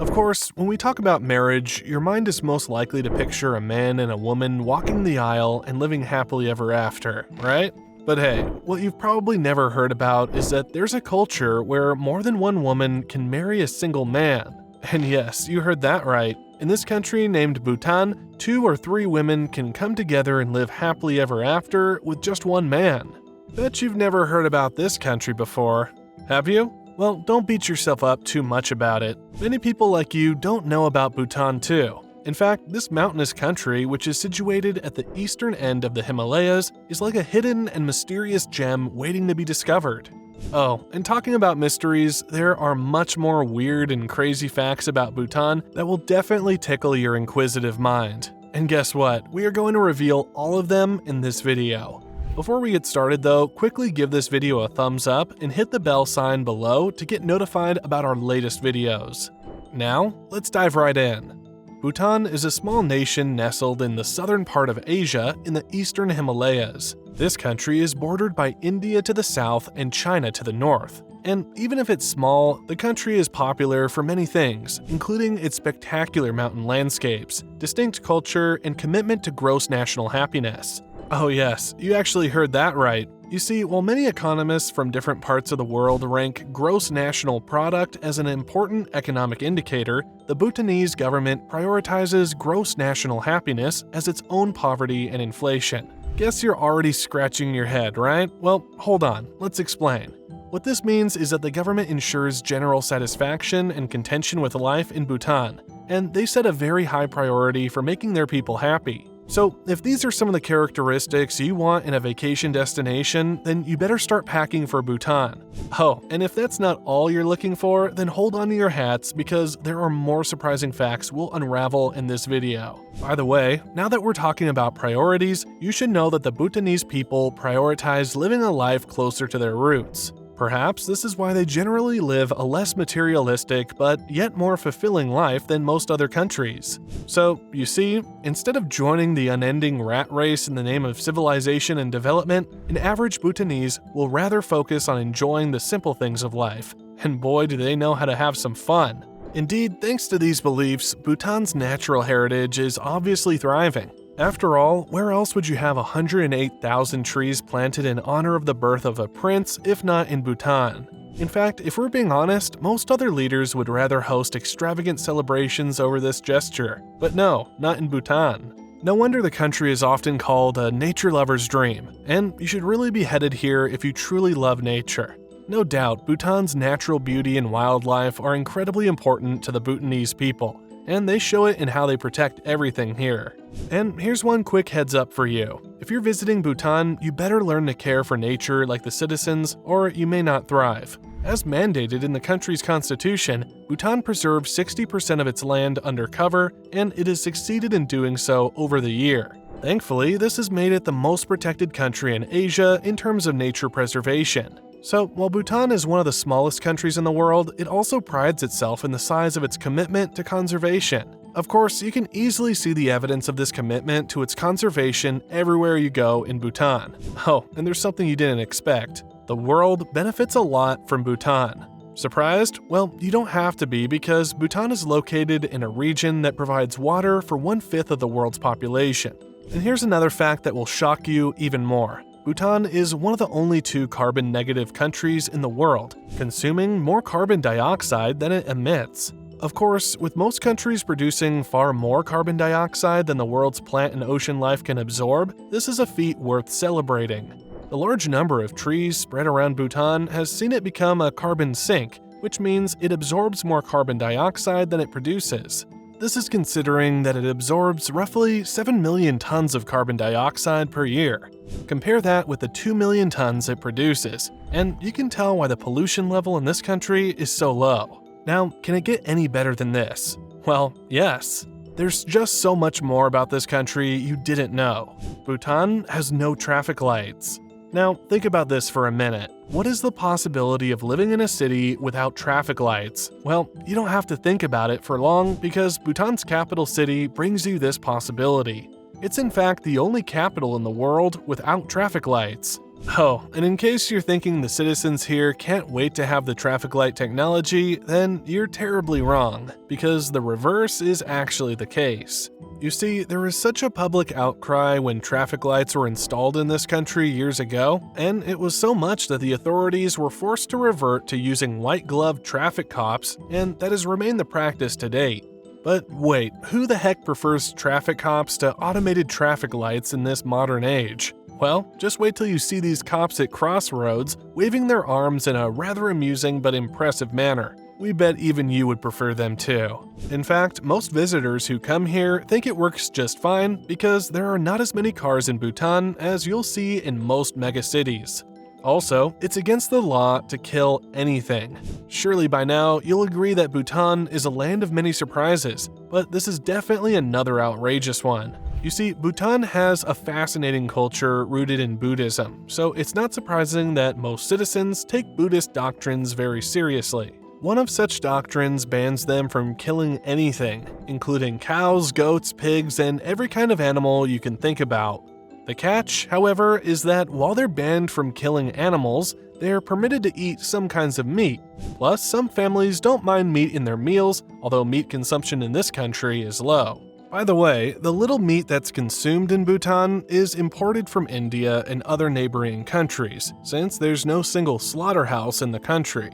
Of course, when we talk about marriage, your mind is most likely to picture a man and a woman walking the aisle and living happily ever after, right? But hey, what you've probably never heard about is that there's a culture where more than one woman can marry a single man. And yes, you heard that right. In this country named Bhutan, 2 or 3 women can come together and live happily ever after with just one man. Bet you've never heard about this country before, have you? Well, don't beat yourself up too much about it. Many people like you don't know about Bhutan too. In fact, this mountainous country, which is situated at the eastern end of the Himalayas, is like a hidden and mysterious gem waiting to be discovered. Oh, and talking about mysteries, there are much more weird and crazy facts about Bhutan that will definitely tickle your inquisitive mind. And guess what? We are going to reveal all of them in this video. Before we get started though, quickly give this video a thumbs up and hit the bell sign below to get notified about our latest videos. Now, let's dive right in. Bhutan is a small nation nestled in the southern part of Asia in the eastern Himalayas. This country is bordered by India to the south and China to the north. And even if it's small, the country is popular for many things, including its spectacular mountain landscapes, distinct culture, and commitment to gross national happiness. Oh yes, you actually heard that right. You see, while many economists from different parts of the world rank gross national product as an important economic indicator, the Bhutanese government prioritizes gross national happiness as its own poverty and inflation. Guess you're already scratching your head, right? Well, hold on, let's explain. What this means is that the government ensures general satisfaction and contention with life in Bhutan, and they set a very high priority for making their people happy. So, if these are some of the characteristics you want in a vacation destination, then you better start packing for Bhutan. Oh, and if that's not all you're looking for, then hold on to your hats because there are more surprising facts we'll unravel in this video. By the way, now that we're talking about priorities, you should know that the Bhutanese people prioritize living a life closer to their roots. Perhaps this is why they generally live a less materialistic but yet more fulfilling life than most other countries. So, you see, instead of joining the unending rat race in the name of civilization and development, an average Bhutanese will rather focus on enjoying the simple things of life. And boy, do they know how to have some fun. Indeed, thanks to these beliefs, Bhutan's natural heritage is obviously thriving. After all, where else would you have 108,000 trees planted in honor of the birth of a prince, if not in Bhutan? In fact, if we're being honest, most other leaders would rather host extravagant celebrations over this gesture. But no, not in Bhutan. No wonder the country is often called a nature lover's dream, and you should really be headed here if you truly love nature. No doubt, Bhutan's natural beauty and wildlife are incredibly important to the Bhutanese people, and they show it in how they protect everything here. And here's one quick heads up for you. If you're visiting Bhutan, you better learn to care for nature like the citizens, or you may not thrive. As mandated in the country's constitution, Bhutan preserves 60% of its land under cover, and it has succeeded in doing so over the year. Thankfully, this has made it the most protected country in Asia in terms of nature preservation. So, while Bhutan is one of the smallest countries in the world, it also prides itself in the size of its commitment to conservation. Of course, you can easily see the evidence of this commitment to its conservation everywhere you go in Bhutan. Oh, and there's something you didn't expect. The world benefits a lot from Bhutan. Surprised? Well, you don't have to be because Bhutan is located in a region that provides water for 1/5 of the world's population. And here's another fact that will shock you even more. Bhutan is one of the only 2 carbon-negative countries in the world, consuming more carbon dioxide than it emits. Of course, with most countries producing far more carbon dioxide than the world's plant and ocean life can absorb, this is a feat worth celebrating. The large number of trees spread around Bhutan has seen it become a carbon sink, which means it absorbs more carbon dioxide than it produces. This is considering that it absorbs roughly 7 million tons of carbon dioxide per year. Compare that with the 2 million tons it produces, and you can tell why the pollution level in this country is so low. Now, can it get any better than this? Well, yes. There's just so much more about this country you didn't know. Bhutan has no traffic lights. Now, think about this for a minute. What is the possibility of living in a city without traffic lights? Well, you don't have to think about it for long because Bhutan's capital city brings you this possibility. It's in fact the only capital in the world without traffic lights. Oh, and in case you're thinking the citizens here can't wait to have the traffic light technology, then you're terribly wrong, because the reverse is actually the case. You see, there was such a public outcry when traffic lights were installed in this country years ago, and it was so much that the authorities were forced to revert to using white-gloved traffic cops, and that has remained the practice to date. But wait, who the heck prefers traffic cops to automated traffic lights in this modern age? Well, just wait till you see these cops at crossroads waving their arms in a rather amusing but impressive manner. We bet even you would prefer them too. In fact, most visitors who come here think it works just fine because there are not as many cars in Bhutan as you'll see in most megacities. Also, it's against the law to kill anything. Surely by now, you'll agree that Bhutan is a land of many surprises, but this is definitely another outrageous one. You see, Bhutan has a fascinating culture rooted in Buddhism, so it's not surprising that most citizens take Buddhist doctrines very seriously. One of such doctrines bans them from killing anything, including cows, goats, pigs, and every kind of animal you can think about. The catch, however, is that while they're banned from killing animals, they are permitted to eat some kinds of meat. Plus, some families don't mind meat in their meals, although meat consumption in this country is low. By the way, the little meat that's consumed in Bhutan is imported from India and other neighboring countries, since there's no single slaughterhouse in the country.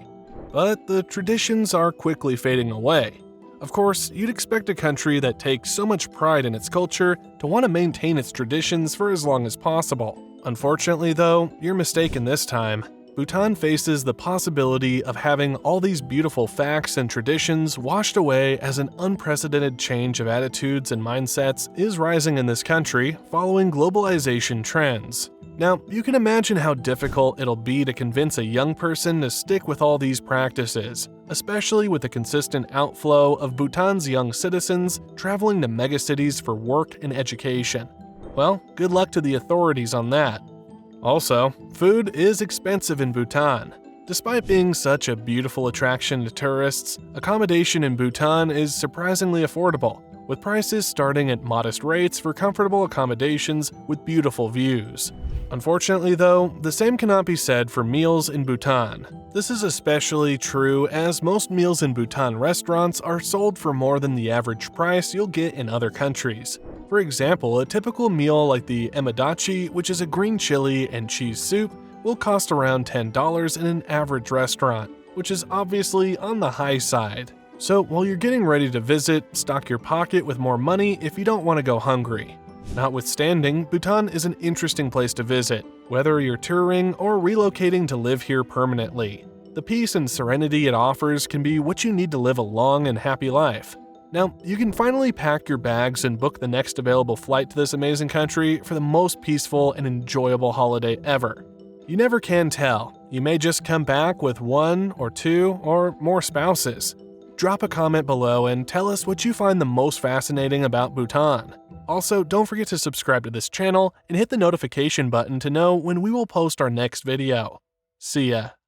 But the traditions are quickly fading away. Of course, you'd expect a country that takes so much pride in its culture to want to maintain its traditions for as long as possible. Unfortunately though, you're mistaken this time. Bhutan faces the possibility of having all these beautiful facts and traditions washed away as an unprecedented change of attitudes and mindsets is rising in this country following globalization trends. Now, you can imagine how difficult it'll be to convince a young person to stick with all these practices, especially with the consistent outflow of Bhutan's young citizens traveling to megacities for work and education. Well, good luck to the authorities on that. Also, food is expensive in Bhutan. Despite being such a beautiful attraction to tourists, accommodation in Bhutan is surprisingly affordable, with prices starting at modest rates for comfortable accommodations with beautiful views. Unfortunately though, the same cannot be said for meals in Bhutan. This is especially true as most meals in Bhutan restaurants are sold for more than the average price you'll get in other countries. For example, a typical meal like the emadachi, which is a green chili and cheese soup, will cost around $10 in an average restaurant, which is obviously on the high side. So while you're getting ready to visit, stock your pocket with more money if you don't want to go hungry. Notwithstanding, Bhutan is an interesting place to visit, whether you're touring or relocating to live here permanently. The peace and serenity it offers can be what you need to live a long and happy life. Now, you can finally pack your bags and book the next available flight to this amazing country for the most peaceful and enjoyable holiday ever. You never can tell. You may just come back with one or two or more spouses. Drop a comment below and tell us what you find the most fascinating about Bhutan. Also, don't forget to subscribe to this channel and hit the notification button to know when we will post our next video. See ya.